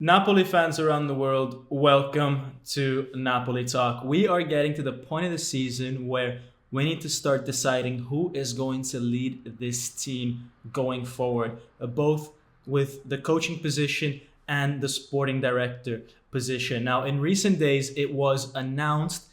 Napoli fans around the world, welcome to Napoli Talk. We are getting to the point of the season where we need to start deciding who is going to lead this team going forward, both with the coaching position and the sporting director position. Now, in recent days, it was announced,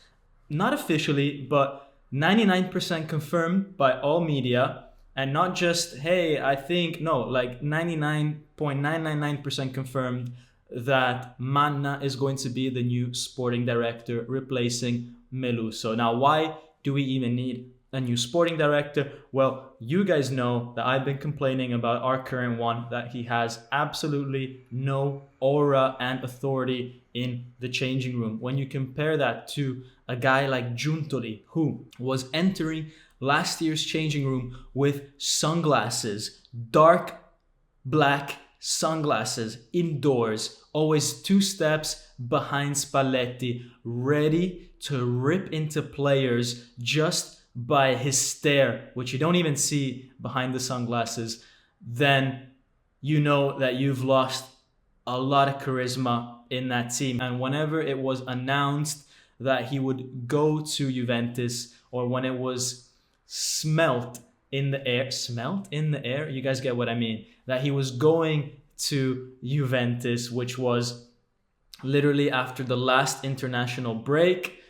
not officially, but 99% confirmed by all media, and not just, hey, I think, no, like 99.999% confirmed that Manna is going to be the new sporting director, replacing Meluso. Now, why do we even need a new sporting director? Well, you guys know that I've been complaining about our current one, that he has absolutely no aura and authority in the changing room. When you compare that to a guy like Giuntoli, who was entering last year's changing room with sunglasses, dark black sunglasses, indoors, always two steps behind Spalletti, ready to rip into players just by his stare, which you don't even see behind the sunglasses, then you know that you've lost a lot of charisma in that team. And whenever it was announced that he would go to Juventus, or when it was smelt in the air, you guys get what I mean, that he was going to Juventus, which was literally after the last international break,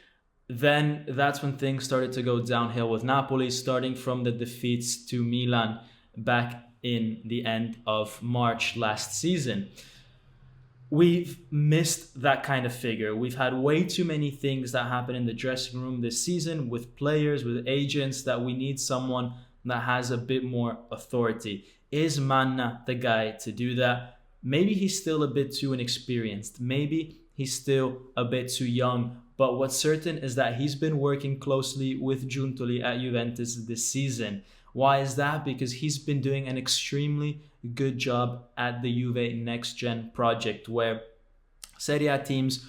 then that's when things started to go downhill with Napoli, starting from the defeats to Milan back in the end of March last season. We've missed that kind of figure. We've had way too many things that happen in the dressing room this season with players, with agents, that we need someone that has a bit more authority. Is Manna the guy to do that? Maybe he's still a bit too inexperienced. Maybe he's still a bit too young. But what's certain is that he's been working closely with Giuntoli at Juventus this season. Why is that? Because he's been doing an extremely good job at the Juve Next Gen project, where Serie A teams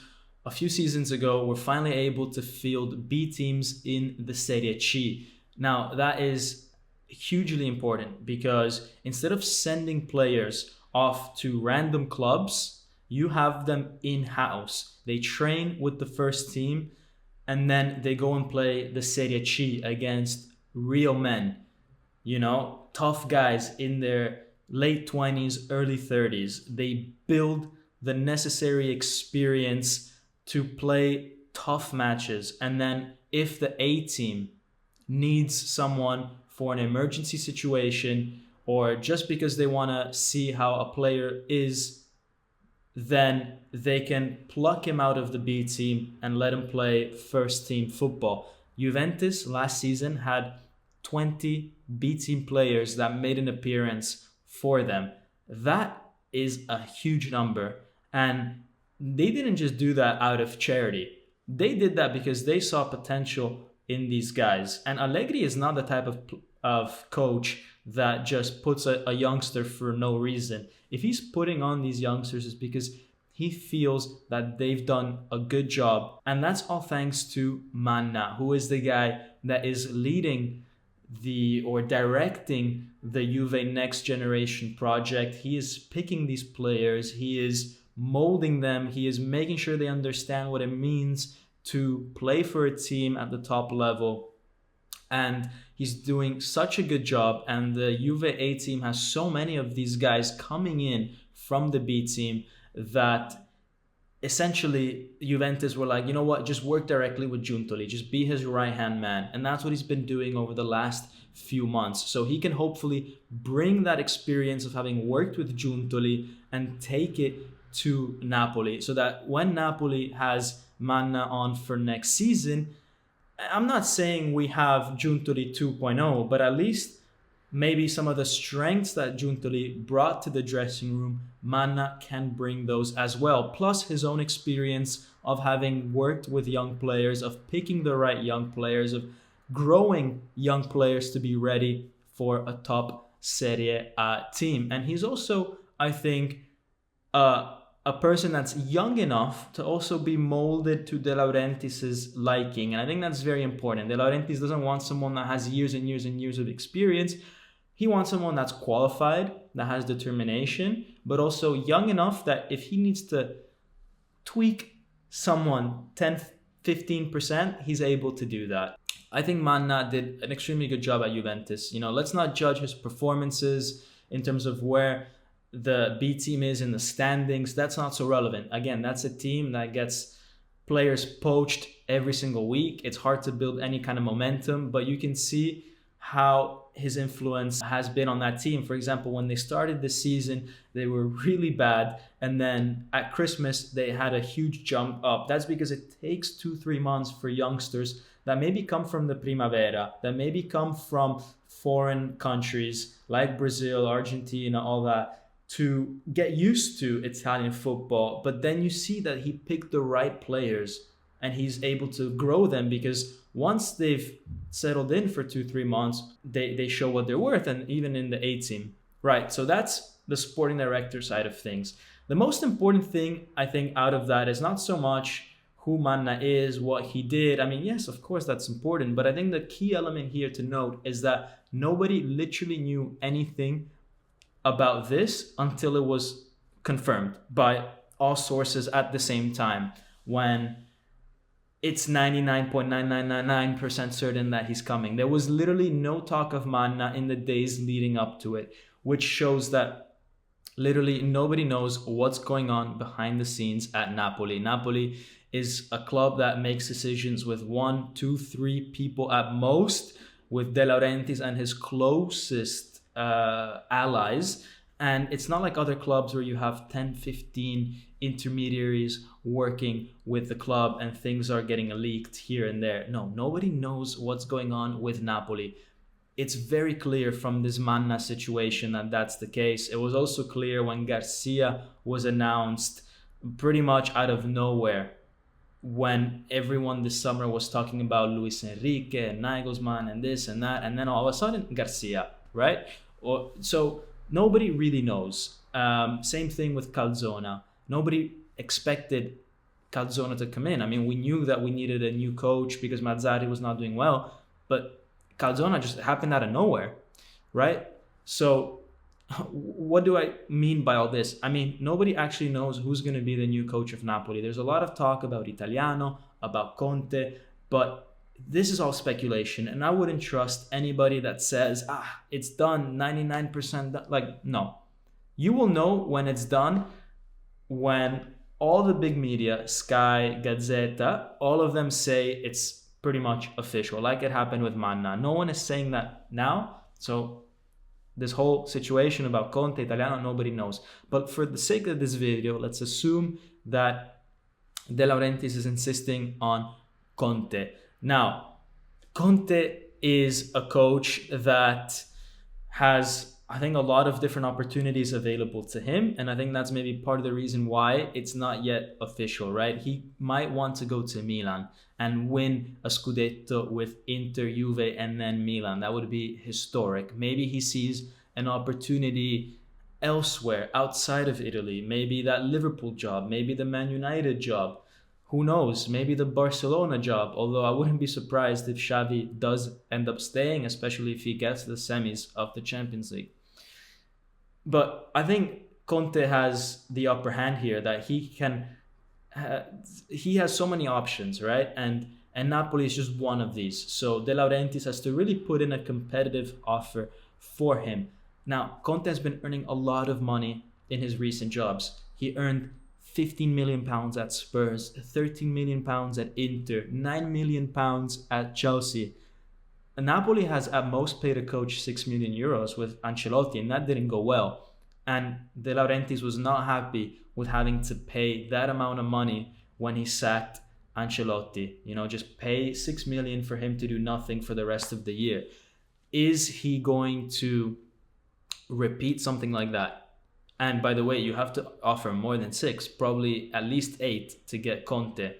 a few seasons ago were finally able to field B teams in the Serie C. Now, that is hugely important because instead of sending players off to random clubs, you have them in-house. They train with the first team and then they go and play the Serie C against real men, tough guys in their late 20s, early 30s. They build the necessary experience to play tough matches. And then if the A team needs someone for an emergency situation, or just because they want to see how a player is, then they can pluck him out of the B team and let him play first team football. Juventus last season had 20 B team players that made an appearance for them. That is a huge number. And they didn't just do that out of charity. They did that because they saw potential in these guys. And Allegri is not the type of coach that just puts a youngster for no reason. If he's putting on these youngsters, it's because he feels that they've done a good job. And that's all thanks to Manna, who is the guy that is leading or directing the Juve Next Generation project. He is picking these players, he is molding them, he is making sure they understand what it means to play for a team at the top level. And he's doing such a good job. And the Juve A team has so many of these guys coming in from the B team that essentially Juventus were like, you know what, just work directly with Giuntoli, just be his right-hand man. And that's what he's been doing over the last few months. So he can hopefully bring that experience of having worked with Giuntoli and take it to Napoli, so that when Napoli has Manna on for next season, I'm not saying we have Giuntoli 2.0, but at least maybe some of the strengths that Giuntoli brought to the dressing room, Manna can bring those as well. Plus his own experience of having worked with young players, of picking the right young players, of growing young players to be ready for a top Serie A team. And he's also, I think, a person that's young enough to also be molded to De Laurentiis' liking. And I think that's very important. De Laurentiis doesn't want someone that has years and years and years of experience. He wants someone that's qualified, that has determination, but also young enough that if he needs to tweak someone 10, 15%, he's able to do that. I think Manna did an extremely good job at Juventus. Let's not judge his performances in terms of where the B team is in the standings. That's not so relevant. Again, that's a team that gets players poached every single week. It's hard to build any kind of momentum, but you can see how his influence has been on that team. For example, when they started the season, they were really bad. And then at Christmas, they had a huge jump up. That's because it takes 2-3 months for youngsters that maybe come from the Primavera, that maybe come from foreign countries like Brazil, Argentina, all that, to get used to Italian football. But then you see that he picked the right players and he's able to grow them, because once they've settled in for 2-3 months, they show what they're worth, and even in the A team. Right, so that's the sporting director side of things. The most important thing, I think, out of that is not so much who Manna is, what he did. I mean, yes, of course, that's important. But I think the key element here to note is that nobody literally knew anything about this until it was confirmed by all sources at the same time, when it's 99.9999% certain that he's coming. There was literally no talk of Manna in the days leading up to it, which shows that literally nobody knows what's going on behind the scenes at Napoli. Napoli is a club that makes decisions with 1, 2, 3 people at most, with De Laurentiis and his closest allies. And it's not like other clubs where you have 10, 15 intermediaries working with the club and things are getting leaked here and there. No, nobody knows what's going on with Napoli. It's very clear from this Manna situation that that's the case. It was also clear when Garcia was announced pretty much out of nowhere, when everyone this summer was talking about Luis Enrique and Nagelsmann and this and that, and then all of a sudden Garcia, right? So nobody really knows. Same thing with Calzona. Nobody expected Calzona to come in. I mean, we knew that we needed a new coach because Mazzarri was not doing well, but Calzona just happened out of nowhere, right? So what do I mean by all this? I mean, nobody actually knows who's going to be the new coach of Napoli. There's a lot of talk about Italiano, about Conte, but this is all speculation, and I wouldn't trust anybody that says, it's done, 99% done. Like, no. You will know when it's done when all the big media, Sky, Gazzetta, all of them say it's pretty much official, like it happened with Manna. No one is saying that now, so this whole situation about Conte, Italiano, nobody knows. But for the sake of this video, let's assume that De Laurentiis is insisting on Conte. Now, Conte is a coach that has, I think, a lot of different opportunities available to him. And I think that's maybe part of the reason why it's not yet official, right? He might want to go to Milan and win a Scudetto with Inter, Juve, and then Milan. That would be historic. Maybe he sees an opportunity elsewhere outside of Italy. Maybe that Liverpool job, maybe the Man United job. Who knows? Maybe the Barcelona job, although I wouldn't be surprised if Xavi does end up staying, especially if he gets the semis of the Champions League. But I think Conte has the upper hand here, that he has so many options, right? And Napoli is just one of these. So De Laurentiis has to really put in a competitive offer for him. Now, Conte has been earning a lot of money in his recent jobs. He earned £15 million at Spurs, £13 million at Inter, £9 million at Chelsea. Napoli has at most paid a coach €6 million with Ancelotti, and that didn't go well. And De Laurentiis was not happy with having to pay that amount of money when he sacked Ancelotti. Just pay $6 million for him to do nothing for the rest of the year. Is he going to repeat something like that? And by the way, you have to offer more than 6, probably at least 8 to get Conte.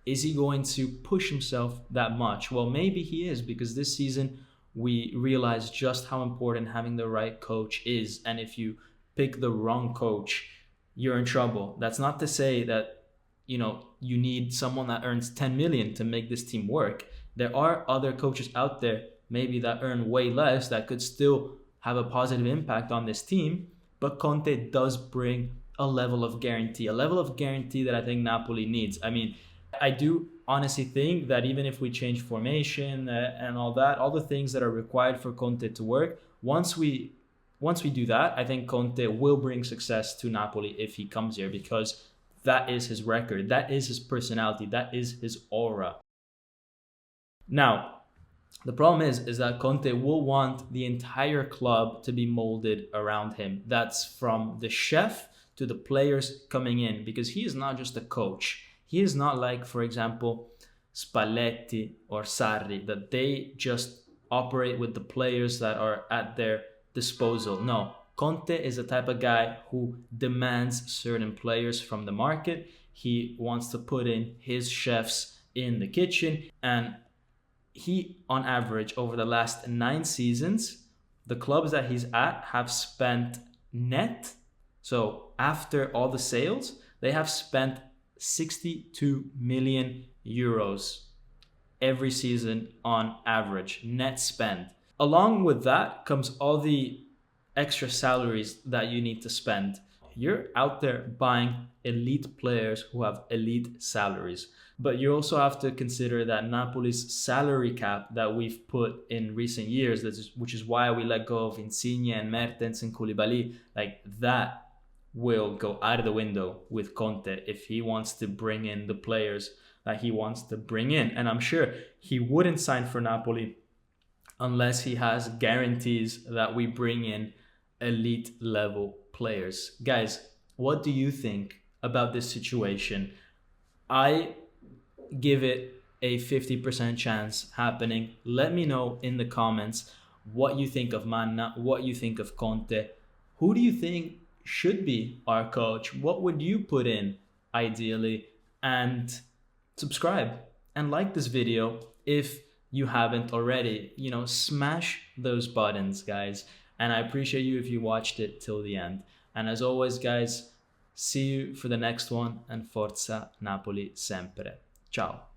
Is he going to push himself that much? Well, maybe he is, because this season we realized just how important having the right coach is. And if you pick the wrong coach, you're in trouble. That's not to say that, you need someone that earns 10 million to make this team work. There are other coaches out there, maybe that earn way less, that could still have a positive impact on this team, but Conte does bring a level of guarantee, that I think Napoli needs. I mean, I do honestly think that even if we change formation and all that, all the things that are required for Conte to work, once we do that, I think Conte will bring success to Napoli if he comes here, because that is his record, that is his personality, that is his aura. Now, the problem is that Conte will want the entire club to be molded around him. That's from the chef to the players coming in, because he is not just a coach. He is not like, for example, Spalletti or Sarri, that they just operate with the players that are at their disposal. No, Conte is the type of guy who demands certain players from the market. He wants to put in his chefs in the kitchen, and he, on average, over the last 9 seasons, the clubs that he's at have spent net, so after all the sales, they have spent 62 million euros every season on average, net spend. Along with that comes all the extra salaries that you need to spend. You're out there buying elite players who have elite salaries. But you also have to consider that Napoli's salary cap that we've put in recent years, which is why we let go of Insigne and Mertens and Koulibaly, like that will go out of the window with Conte if he wants to bring in the players that he wants to bring in. And I'm sure he wouldn't sign for Napoli unless he has guarantees that we bring in elite level players. Guys, what do you think about this situation? I give it a 50% chance happening. Let me know in the comments what you think of Manna, what you think of Conte. Who do you think should be our coach? What would you put in ideally? And subscribe and like this video if you haven't already. Smash those buttons, guys. And I appreciate you if you watched it till the end. And as always, guys, see you for the next one, and Forza Napoli sempre. Ciao.